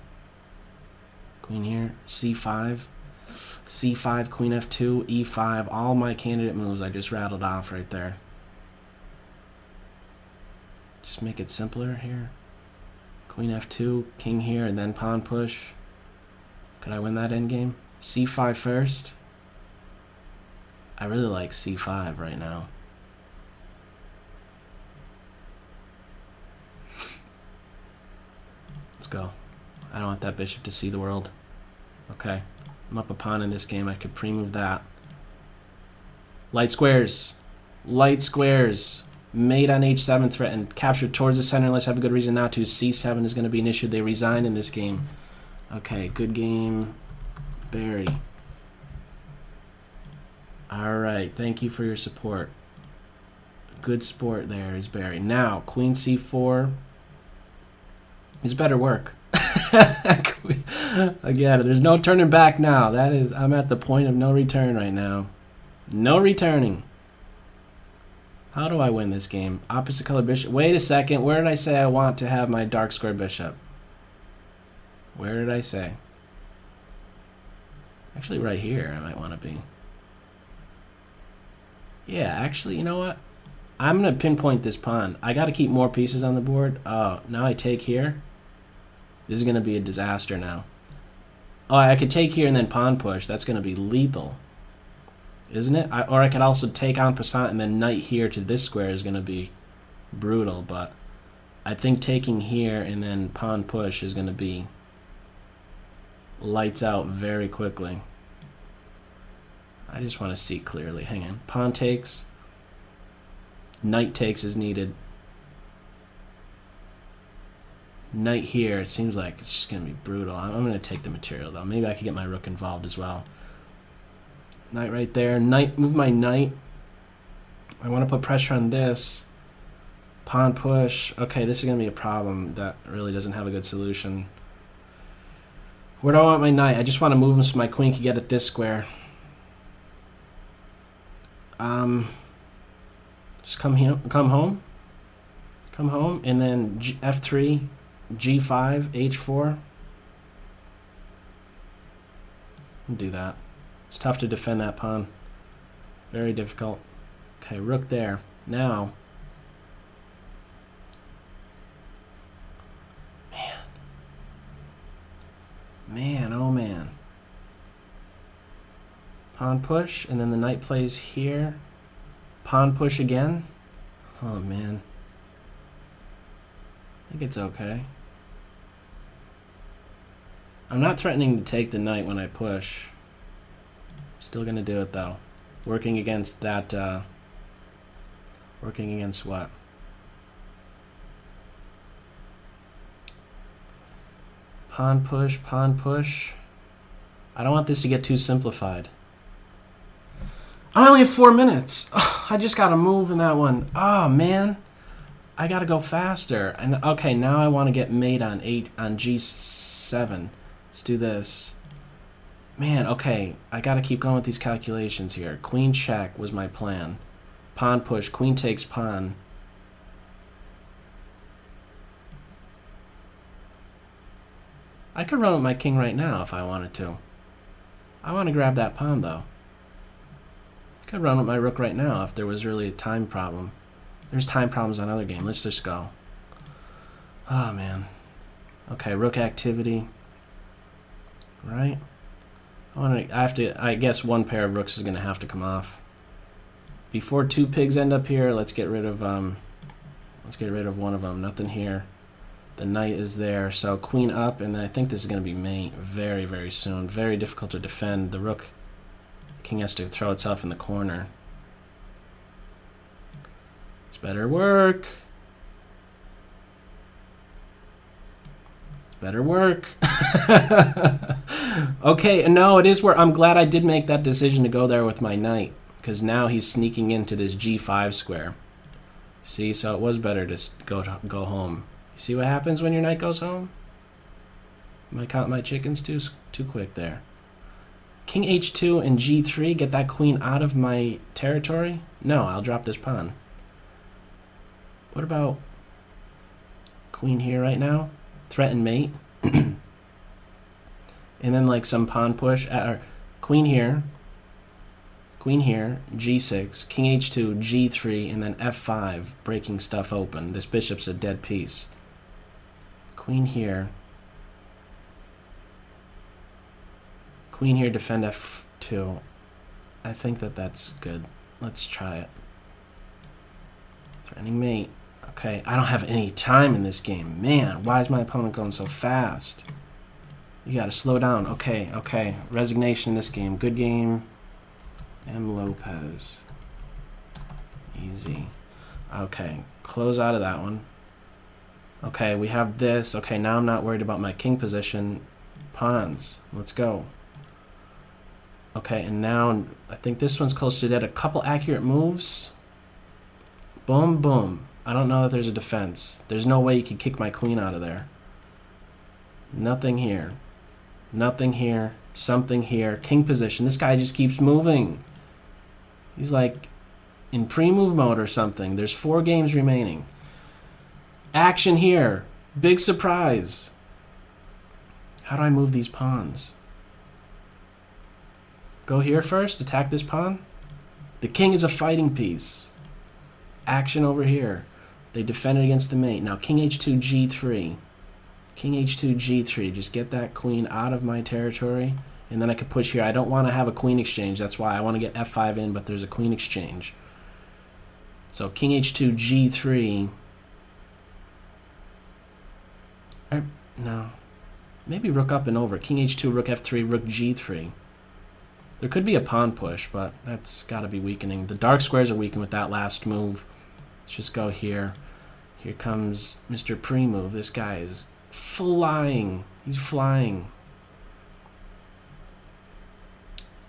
Queen here, c5, c5, queen f2, e5, all my candidate moves I just rattled off right there. Just make it simpler here. Queen f2, king here, and then pawn push. Could I win that endgame? c5 first. I really like c5 right now. Let's go. I don't want that bishop to see the world. Okay. I'm up a pawn in this game. I could pre-move that. Light squares. Light squares. Mate on h7 threatened. Captured towards the center unless I have a good reason not to. c7 is going to be an issue. They resign in this game. Okay, good game. Barry. Alright, thank you for your support. Good sport there is Barry. Now, queen c4 is better work. Again, there's no turning back now. That is, I'm at the point of no return right now. No returning. How do I win this game? Opposite color bishop. Wait a second. Where did I say I want to have my dark square bishop? Where did I say? Actually, right here I might want to be. Yeah, actually, you know what? I'm going to pinpoint this pawn. I got to keep more pieces on the board. Oh, now I take here. This is going to be a disaster now. Oh, I could take here and then pawn push. That's going to be lethal. Isn't it? Or I could also take en passant and then knight here to this square is going to be brutal. But I think taking here and then pawn push is going to be lights out very quickly. I just want to see clearly. Hang on. Pawn takes. Knight takes is needed. Knight here. It seems like it's just going to be brutal. I'm going to take the material, though. Maybe I could get my rook involved as well. Knight right there. Knight. Move my knight. I want to put pressure on this. Pawn push. Okay, this is going to be a problem that really doesn't have a good solution. Where do I want my knight? I just want to move him so my queen can get at this square. Just come here, come home, and then F3, G5, H4. Do that. It's tough to defend that pawn. Very difficult. Okay, rook there. Now, man, oh man. Pawn push, and then the knight plays here. Pawn push again. Oh, man. I think it's okay. I'm not threatening to take the knight when I push. Still going to do it, though. Working against that, working against what? Pawn push, pawn push. I don't want this to get too simplified. I only have 4 minutes. Oh, I just got to move in that one. Oh, man. I got to go faster. And okay, now I want to get mate on G7. Let's do this. Man, okay. I got to keep going with these calculations here. Queen check was my plan. Pawn push. Queen takes pawn. I could run with my king right now if I wanted to. I want to grab that pawn, though. I could run with my rook right now if there was really a time problem. There's time problems on other game. Let's just go. Oh, man. Okay, rook activity. Right? I guess one pair of rooks is going to have to come off. Before 2 pigs end up here, let's get rid of one of them. Nothing here. The knight is there. So queen up, and then I think this is going to be mate very, very soon. Very difficult to defend. The rook... King has to throw itself in the corner. It's better work. It's better work. Okay, no, it is where I'm glad I did make that decision to go there with my knight, because now he's sneaking into this G5 square. See, so it was better to go home. You see what happens when your knight goes home? Am I counting my chickens too quick there? King H2 and G3, get that queen out of my territory? No, I'll drop this pawn. What about queen here right now? Threaten mate. And then like some pawn push. Or queen here, G6, King H2, G3, and then F5, breaking stuff open. This bishop's a dead piece. Queen here. Queen here, defend F2. I think that's good. Let's try it. Threatening mate. Okay, I don't have any time in this game. Man, why is my opponent going so fast? You gotta slow down. Okay, okay. Resignation in this game. Good game. M. Lopez. Easy. Okay, close out of that one. Okay, we have this. Okay, now I'm not worried about my king position. Pawns. Let's go. Okay, and now I think this one's close to dead. A couple accurate moves. Boom, boom. I don't know that there's a defense. There's no way you could kick my queen out of there. Nothing here. Nothing here. Something here. King position. This guy just keeps moving. He's like in pre-move mode or something. There's 4 games remaining. Action here. Big surprise. How do I move these pawns? Go here first. Attack this pawn. The king is a fighting piece. Action over here. They defended against the mate. Now king h2, g3. King h2, g3. Just get that queen out of my territory. And then I could push here. I don't want to have a queen exchange. That's why I want to get f5 in, but there's a queen exchange. So king h2, g3. No. Maybe rook up and over. King h2, rook f3, rook g3. There could be a pawn push, but that's got to be weakening. The dark squares are weakened with that last move. Let's just go here. Here comes Mr. Pre-move. This guy is flying. He's flying.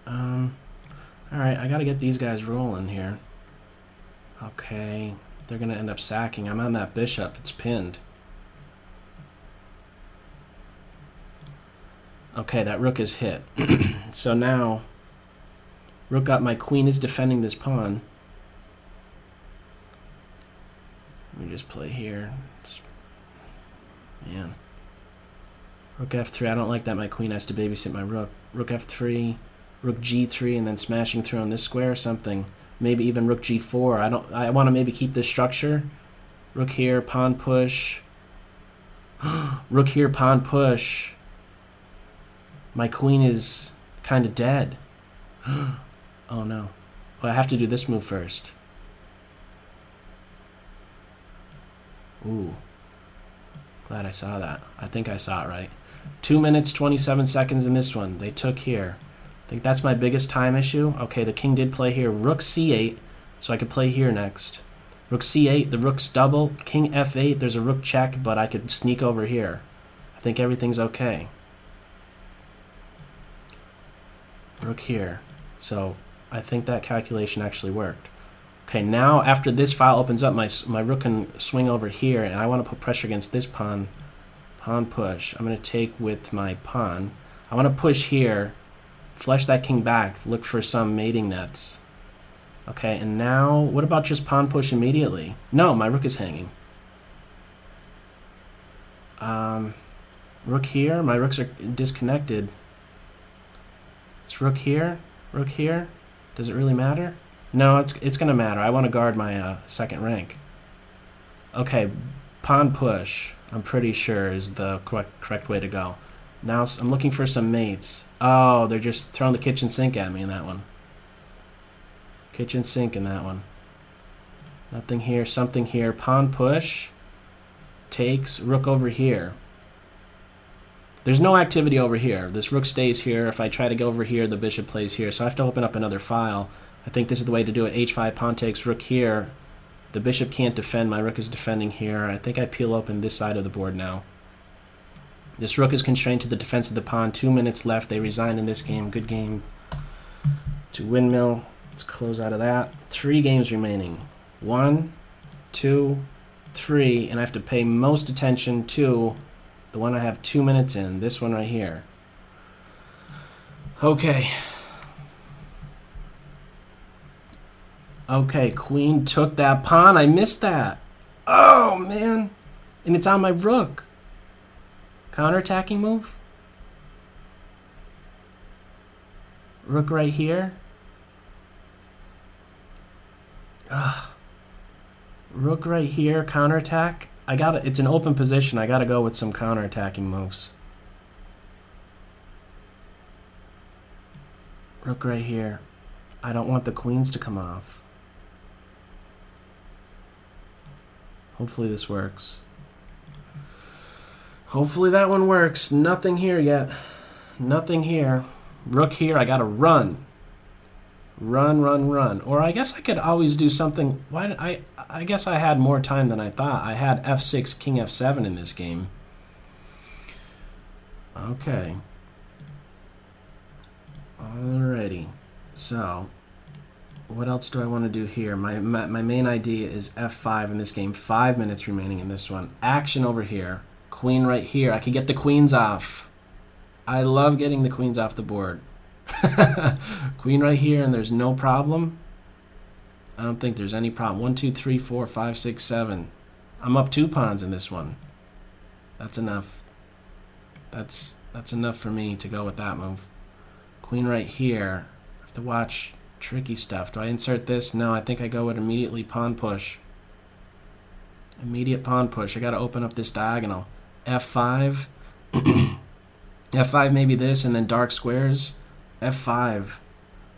Alright, I got to get these guys rolling here. Okay. They're going to end up sacking. I'm on that bishop. It's pinned. Okay, that rook is hit. So now, rook up. My queen is defending this pawn. Let me just play here. Man. Rook f3. I don't like that my queen has to babysit my rook. Rook f3, rook g3, and then smashing through on this square or something. Maybe even rook g4. I want to maybe keep this structure. Rook here, pawn push. Rook here, pawn push. My queen is kind of dead. Oh no. Well, I have to do this move first. Ooh. Glad I saw that. I think I saw it right. 2 minutes, 27 seconds in this one. They took here. I think that's my biggest time issue. Okay, the king did play here. Rook c8, so I could play here next. Rook c8, the rook's double. King f8, there's a rook check, but I could sneak over here. I think everything's okay. Rook here. So I think that calculation actually worked. Okay, now after this file opens up, my rook can swing over here, and I want to put pressure against this pawn. Pawn push. I'm going to take with my pawn. I want to push here, flush that king back, look for some mating nets. Okay, and now, what about just pawn push immediately? No, my rook is hanging. Rook here. My rooks are disconnected. It's rook here. Rook here. Does it really matter? No, it's going to matter. I want to guard my second rank. Okay, pawn push, I'm pretty sure is the correct way to go. Now I'm looking for some mates. Oh, they're just throwing the kitchen sink at me in that one. Kitchen sink in that one. Nothing here, something here. Pawn push. Takes, rook over here. There's no activity over here. This rook stays here. If I try to go over here, the bishop plays here. So I have to open up another file. I think this is the way to do it. H5, pawn takes, rook here. The bishop can't defend. My rook is defending here. I think I peel open this side of the board now. This rook is constrained to the defense of the pawn. 2 minutes left. They resign in this game. Good game to windmill. Let's close out of that. 3 games remaining. 1, 2, 3. And I have to pay most attention to the one I have 2 minutes in. This one right here. Okay. Okay, queen took that pawn. I missed that. Oh, man. And it's on my rook. Counterattacking move. Rook right here. Ugh. Rook right here, counterattack. It's an open position. I gotta go with some counterattacking moves. Rook right here. I don't want the queens to come off. Hopefully this works. Hopefully that one works. Nothing here yet. Nothing here. Rook here, I gotta run. Run, run, run. Or I guess I could always do something. I guess I had more time than I thought. I had f6, king f7 in this game. Okay. Alrighty. So, what else do I want to do here? My main idea is f5 in this game. 5 minutes remaining in this one. Action over here. Queen right here. I could get the queens off. I love getting the queens off the board. Queen right here, and there's no problem. I don't think there's any problem. 1, 2, 3, 4, 5, 6, 7. I'm up 2 pawns in this one. That's enough. That's enough for me to go with that move. Queen right here. I have to watch tricky stuff. Do I insert this? No, I think I go with immediately pawn push. Immediate pawn push. I got to open up this diagonal. F5. F5 maybe this, and then dark squares. F5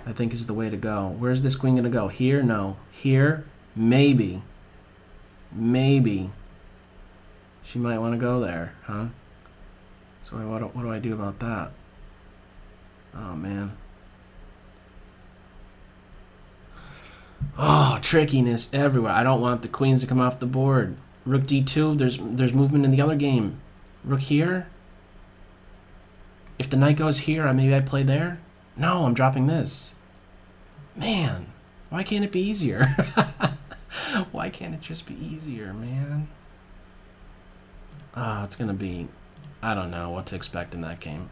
I think is the way to go. Where's this queen going to go? Here? No. Here? Maybe. Maybe. She might want to go there, huh? So what do I do about that? Oh, man. Oh, trickiness everywhere. I don't want the queens to come off the board. Rook d2, there's movement in the other game. Rook here. If the knight goes here, maybe I play there. No, I'm dropping this. Man, why can't it be easier? Why can't it just be easier, man? It's going to be... I don't know what to expect in that game.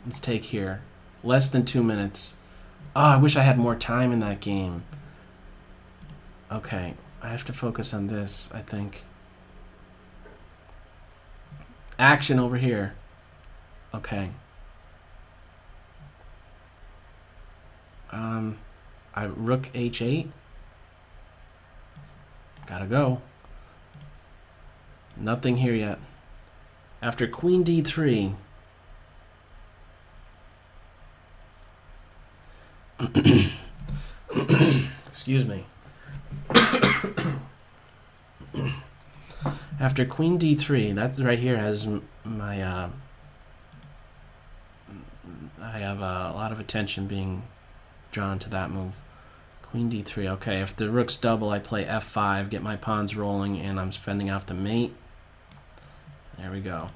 Let's take here. Less than 2 minutes. I wish I had more time in that game. Okay, I have to focus on this, I think. Action over here. Okay. Rook h8. Gotta go. Nothing here yet. After queen d3. Excuse me. After queen d3, that right here has my I have a lot of attention being drawn to that move. Queen d3. Okay, if the rook's double, I play f5, get my pawns rolling, and I'm fending off the mate. There we go.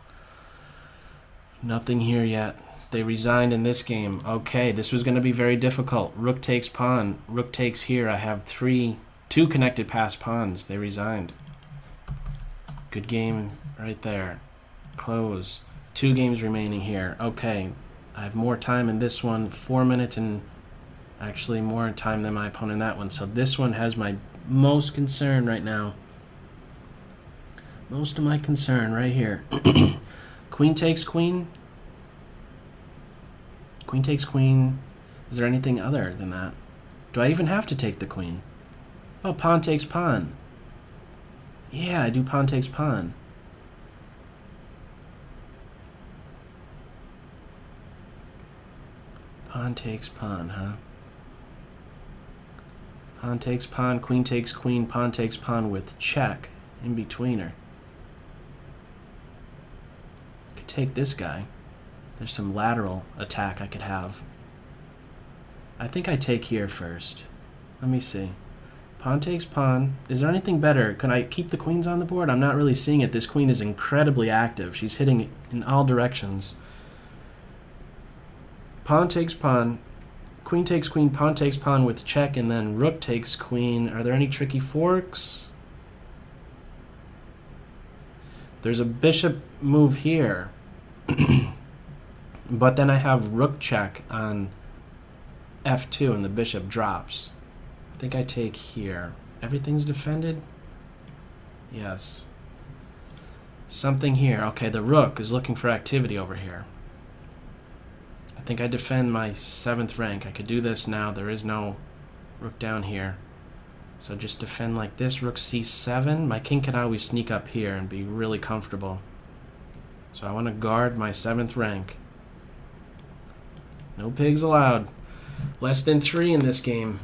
Nothing here yet. They resigned in this game. Okay, this was going to be very difficult. Rook takes pawn. Rook takes here. I have two connected passed pawns. They resigned. Good game right there. Close. 2 games remaining here. Okay, I have more time in this one. 4 minutes and actually more time than my opponent in that one. So this one has my most concern right now. Most of my concern right here. Queen takes queen. Queen takes queen. Is there anything other than that? Do I even have to take the queen? Oh, pawn takes pawn. Yeah, I do pawn takes pawn. Pawn takes pawn, huh? Pawn takes pawn, queen takes queen, pawn takes pawn with check in between her. Could take this guy. There's some lateral attack I could have. I think I take here first. Let me see. Pawn takes pawn. Is there anything better? Can I keep the queens on the board? I'm not really seeing it. This queen is incredibly active. She's hitting in all directions. Pawn takes pawn. Queen takes queen, pawn takes pawn with check, and then rook takes queen. Are there any tricky forks? There's a bishop move here. But then I have rook check on f2 and the bishop drops. I think I take here. Everything's defended? Yes. Something here. Okay, the rook is looking for activity over here. I think I defend my 7th rank. I could do this now. There is no rook down here. So just defend like this. Rook c7. My king can always sneak up here and be really comfortable. So I want to guard my 7th rank. No pigs allowed. Less than 3 in this game.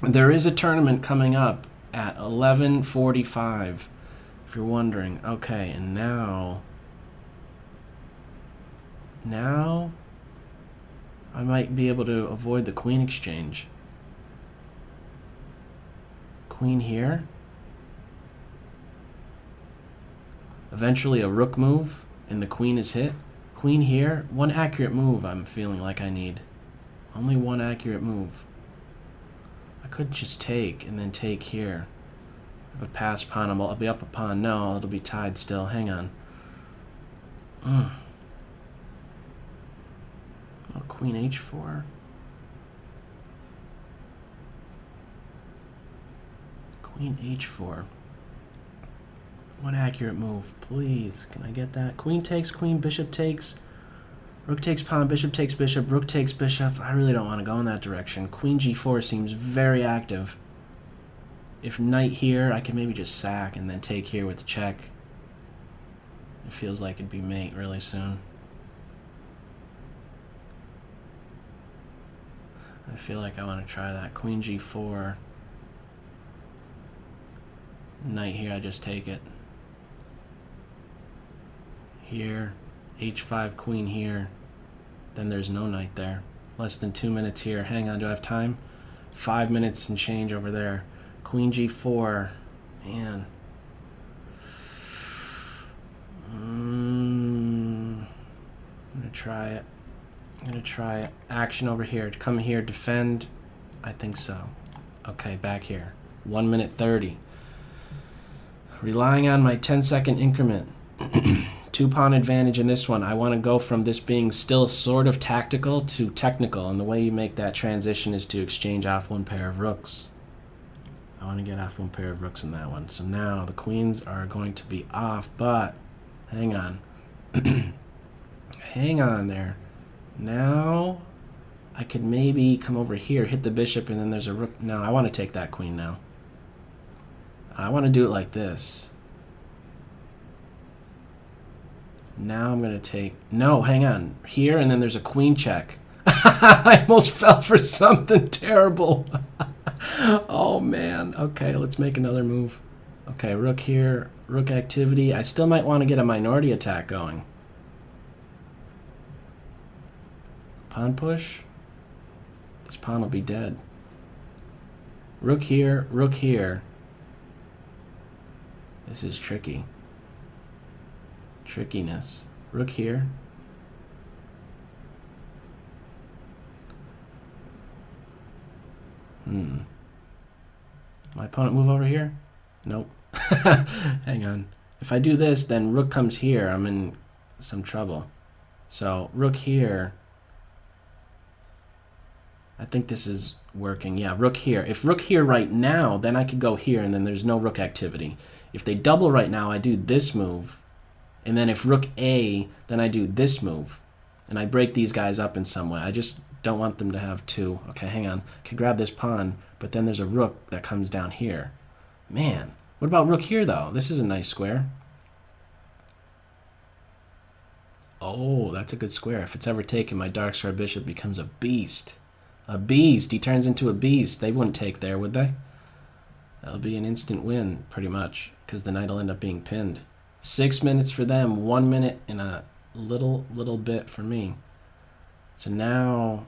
There is a tournament coming up at 11:45, if you're wondering. Okay, and now I might be able to avoid the queen exchange. Queen here. Eventually a rook move, and the queen is hit. Queen here. One accurate move I'm feeling like I need. Only one accurate move. I could just take and then take here. I have a passed pawn. I'll be up a pawn. No, it'll be tied still. Hang on. Oh, queen h4. Queen h4. One accurate move, please. Can I get that? Queen takes queen, bishop takes, rook takes pawn, bishop takes bishop, rook takes bishop. I really don't want to go in that direction. Queen g4 seems very active. If knight here, I could maybe just sack and then take here with check. It feels like it'd be mate really soon. I feel like I want to try that. Queen g4. Knight here, I just take it. Here, h5, queen here. Then there's no knight there. Less than 2 minutes here. Hang on, do I have time? 5 minutes and change over there. Queen g4. Man. I'm gonna try it. I'm gonna try it. Action over here. Come here, defend. I think so. Okay, back here. 1 minute 30. Relying on my 10-second increment. 2-pawn advantage in this one. I want to go from this being still sort of tactical to technical, and the way you make that transition is to exchange off one pair of rooks. I want to get off one pair of rooks in that one. So now the queens are going to be off, but hang on. Hang on there. Now I could maybe come over here, hit the bishop, and then there's a rook. No, I want to take that queen now. I want to do it like this. Now I'm going to take... No, hang on. Here, and then there's a queen check. I almost fell for something terrible. Oh, man. Okay, let's make another move. Okay, rook here. Rook activity. I still might want to get a minority attack going. Pawn push. This pawn will be dead. Rook here. Rook here. This is tricky. Trickiness. Rook here. My opponent move over here? Nope. Hang on. If I do this, then rook comes here. I'm in some trouble. So rook here. I think this is working. Yeah, rook here. If rook here right now, then I could go here, and then there's no rook activity. If they double right now, I do this move. And then if rook A, then I do this move. And I break these guys up in some way. I just don't want them to have two. Okay, hang on. I could grab this pawn, but then there's a rook that comes down here. Man, what about rook here, though? This is a nice square. Oh, that's a good square. If it's ever taken, my dark square bishop becomes a beast. A beast. He turns into a beast. They wouldn't take there, would they? That'll be an instant win, pretty much, because the knight will end up being pinned. 6 minutes for them, 1 minute and a little bit for me. So now,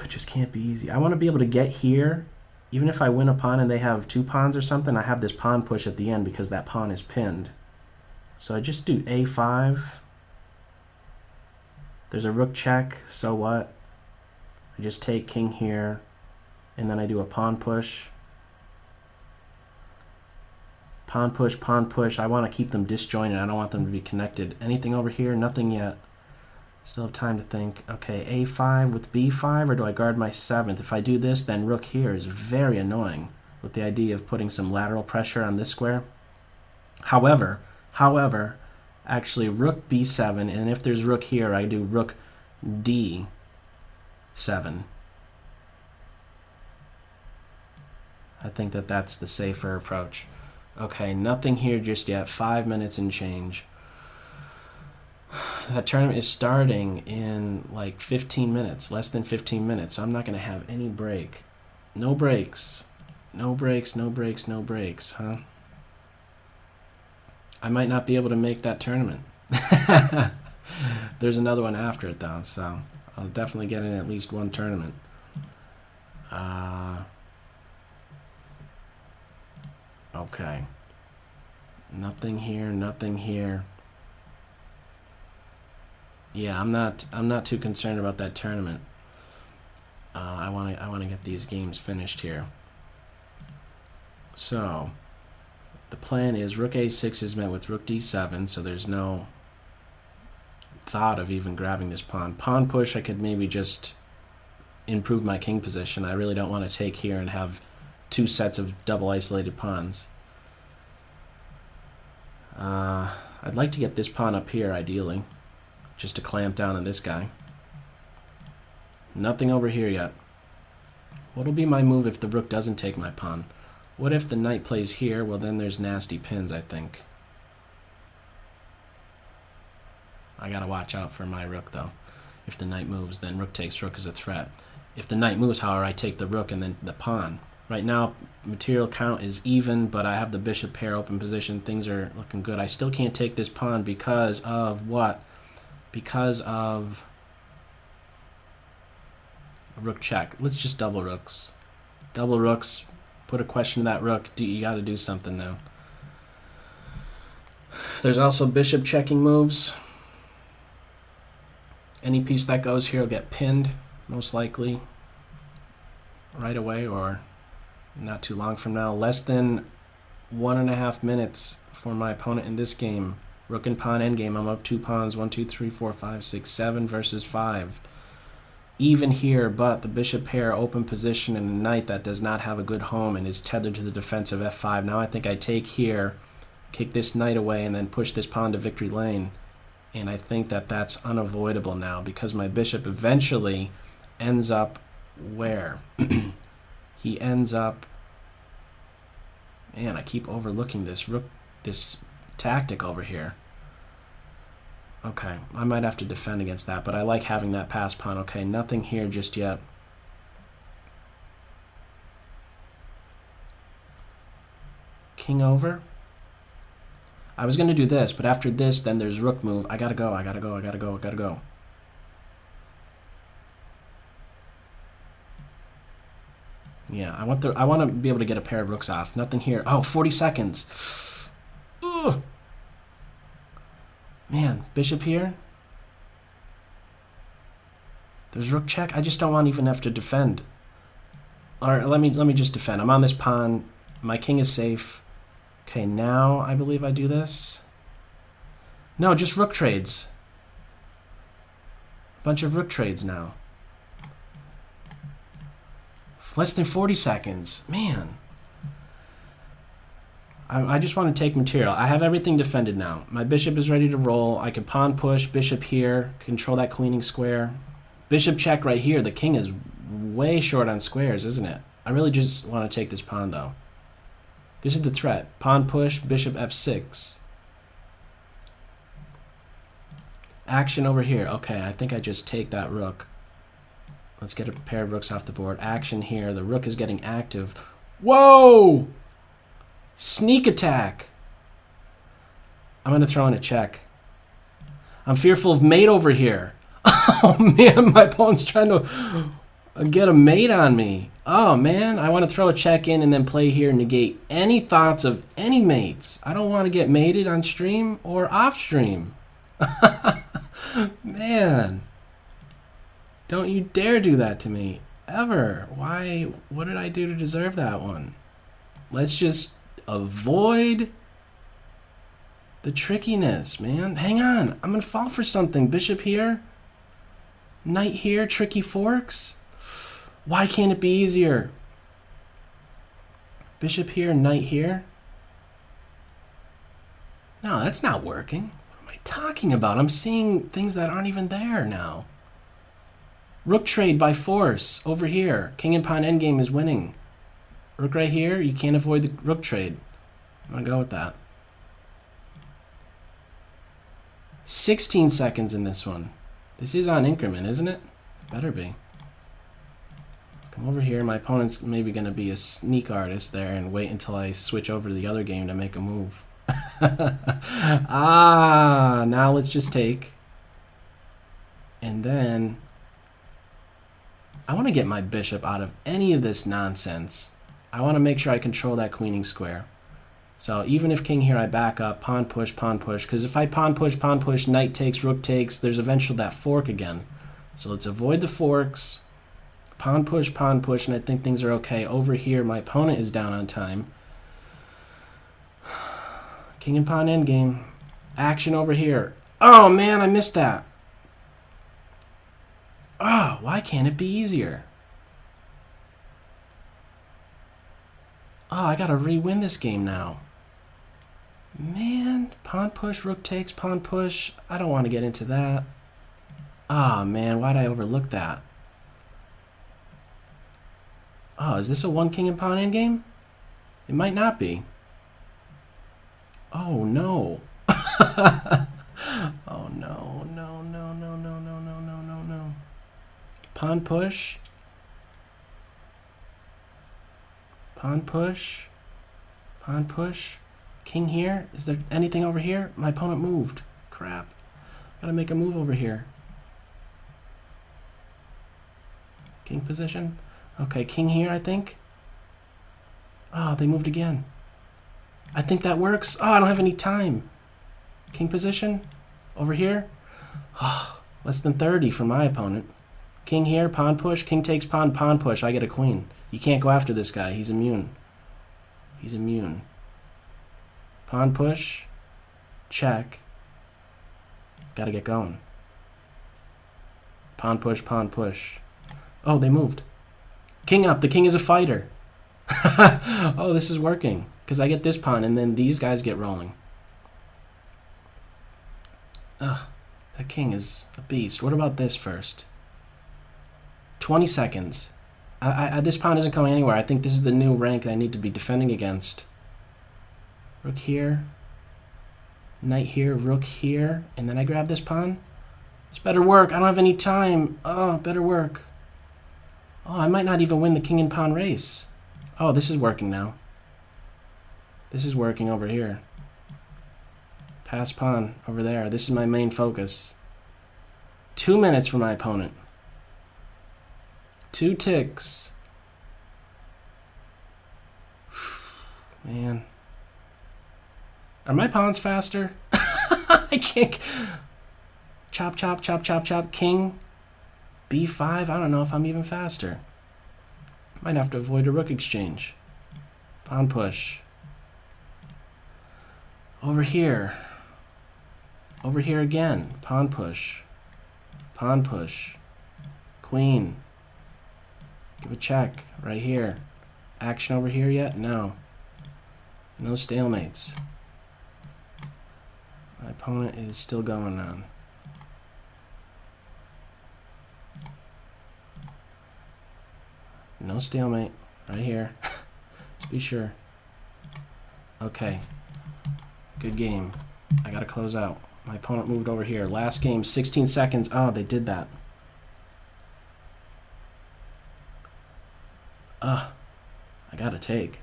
it just can't be easy. I want to be able to get here. Even if I win a pawn and they have 2 pawns or something, I have this pawn push at the end because that pawn is pinned. So I just do a5. There's a rook check, so what? I just take king here, and then I do a pawn push. Pawn push, pawn push. I want to keep them disjointed. I don't want them to be connected. Anything over here? Nothing yet. Still have time to think. Okay, a5 with b5, or do I guard my 7th? If I do this, then rook here is very annoying with the idea of putting some lateral pressure on this square. However, actually rook b7, and if there's rook here, I do rook d7. I think that that's the safer approach. Okay, nothing here just yet. 5 minutes and change. That tournament is starting in like 15 minutes, less than 15 minutes. So I'm not going to have any break. No breaks. No breaks, no breaks, no breaks, huh? I might not be able to make that tournament. There's another one after it, though, so I'll definitely get in at least one tournament. Okay. Nothing here, nothing here. Yeah, I'm not too concerned about that tournament. I want to get these games finished here. So, the plan is rook a6 is met with rook d7, so there's no thought of even grabbing this pawn. Pawn push, I could maybe just improve my king position. I really don't want to take here and have two sets of double isolated pawns. I'd like to get this pawn up here, ideally, just to clamp down on this guy. Nothing over here yet. What'll be my move if the rook doesn't take my pawn? What if the knight plays here? Well, then there's nasty pins, I think. I gotta watch out for my rook, though. If the knight moves, then rook takes rook is a threat. If the knight moves, however, I take the rook and then the pawn. Right now, material count is even, but I have the bishop pair open position. Things are looking good. I still can't take this pawn because of what? Because of rook check. Let's just double rooks. Double rooks. Put a question to that rook. You got to do something now. There's also bishop checking moves. Any piece that goes here will get pinned, most likely, right away or not too long from now. Less than 1.5 minutes for my opponent in this game. Rook and pawn endgame. I'm up 2 pawns. 1, 2, 3, 4, 5, 6, 7 versus 5. Even here, but the bishop pair open position and a knight that does not have a good home and is tethered to the defense of f5. Now I think I take here, kick this knight away, and then push this pawn to victory lane. And I think that that's unavoidable now because my bishop eventually ends up where? He ends up... Man, I keep overlooking this tactic over here. Okay, I might have to defend against that, but I like having that pass pawn. Okay, nothing here just yet. King over. I was going to do this, but after this, then there's rook move. I gotta go, I gotta go, I gotta go, I gotta go. Yeah, I want to be able to get a pair of rooks off. Nothing here. Oh, 40 seconds. Ugh. Man, bishop here. There's rook check. I just don't want to even have to defend. All right, let me just defend. I'm on this pawn. My king is safe. Okay, now I believe I do this. No, just rook trades. Bunch of rook trades now. Less than 40 seconds. Man. I just want to take material. I have everything defended now. My bishop is ready to roll. I can pawn push, bishop here, control that queening square. Bishop check right here. The king is way short on squares, isn't it? I really just want to take this pawn, though. This is the threat. Pawn push, bishop f6. Action over here. Okay, I think I just take that rook. Let's get a pair of rooks off the board. Action here. The rook is getting active. Whoa! Sneak attack. I'm going to throw in a check. I'm fearful of mate over here. Oh, man, my opponent's trying to get a mate on me. Oh, man, I want to throw a check in and then play here and negate any thoughts of any mates. I don't want to get mated on stream or off stream. Man. Don't you dare do that to me. Ever. Why? What did I do to deserve that one? Let's just avoid the trickiness, man. Hang on. I'm going to fall for something. Bishop here. Knight here. Tricky forks. Why can't it be easier? Bishop here. Knight here. No, that's not working. What am I talking about? I'm seeing things that aren't even there now. Rook trade by force over here. King and pawn endgame is winning. Rook right here. You can't avoid the rook trade. I'm going to go with that. 16 seconds in this one. This is on increment, isn't it? Better be. Let's come over here. My opponent's maybe going to be a sneak artist there and wait until I switch over to the other game to make a move. Now let's just take. And then I want to get my bishop out of any of this nonsense. I want to make sure I control that queening square. So even if king here, I back up, pawn push, because if I pawn push, knight takes, rook takes, there's eventually that fork again. So let's avoid the forks. Pawn push, and I think things are okay. Over here, my opponent is down on time. King and pawn endgame. Action over here. Oh, man, I missed that. Oh, why can't it be easier? Oh, I gotta re-win this game now. Man, pawn push, rook takes, pawn push. I don't want to get into that. Ah, man, why'd I overlook that? Oh, is this a one king and pawn endgame? It might not be. Oh, no. Oh, no, no, no, no, no, no, no, no, no, no. Pawn push. Pawn push. Pawn push. King here. Is there anything over here? My opponent moved. Crap. Gotta make a move over here. King position. Okay, king here, I think. Oh, they moved again. I think that works. Oh, I don't have any time. King position. Over here. Oh, less than 30 for my opponent. King here, pawn push. King takes pawn, pawn push. I get a queen. You can't go after this guy. He's immune. He's immune. Pawn push. Check. Gotta get going. Pawn push, pawn push. Oh, they moved. King up. The king is a fighter. Oh, this is working. Because I get this pawn, and then these guys get rolling. Ugh, that king is a beast. What about this first? 20 seconds. This pawn isn't going anywhere. I think this is the new rank that I need to be defending against. Rook here. Knight here, rook here. And then I grab this pawn. This better work. I don't have any time. Oh, better work. Oh, I might not even win the king and pawn race. Oh, this is working now. This is working over here. Pass pawn over there. This is my main focus. 2 minutes for my opponent. 2 ticks. Man. Are my pawns faster? I can't. Chop, chop, chop, chop, chop. King. B5. I don't know if I'm even faster. Might have to avoid a rook exchange. Pawn push. Over here. Over here again. Pawn push. Pawn push. Queen. Give a check. Right here. Action over here yet? No. No stalemates. My opponent is still going on. No stalemate. Right here. Just be sure. Okay. Good game. I gotta close out. My opponent moved over here. Last game, 16 seconds. Oh, they did that. I gotta take.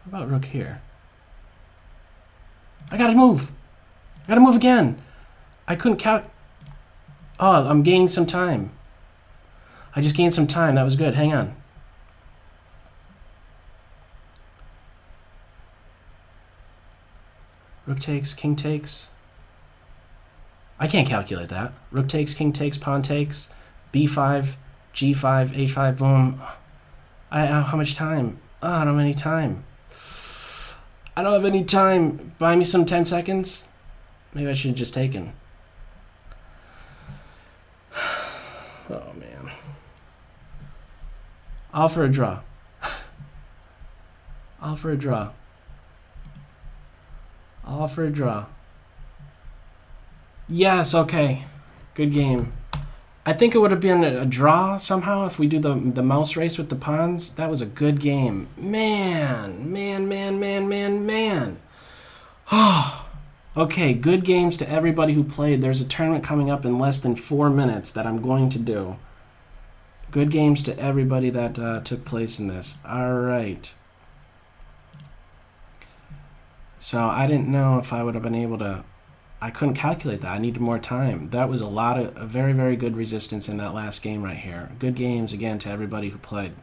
What about rook here? I gotta move. I gotta move again. I couldn't count. Oh, I'm gaining some time. I just gained some time. That was good. Hang on. Rook takes, king takes. I can't calculate that. Rook takes, king takes, pawn takes, b5, g5, h5, boom. How much time? Oh, I don't have any time. I don't have any time. Buy me some 10 seconds? Maybe I should have just taken. Oh, man. All for a draw. All for a draw. All for a draw. Yes, okay. Good game. I think it would have been a draw somehow if we do the mouse race with the pawns. That was a good game. Man. Oh. Okay, good games to everybody who played. There's a tournament coming up in less than 4 minutes that I'm going to do. Good games to everybody that took place in this. All right. So I didn't know if I would have been able to. I couldn't calculate that. I needed more time. That was a very, very good resistance in that last game right here. Good games again to everybody who played.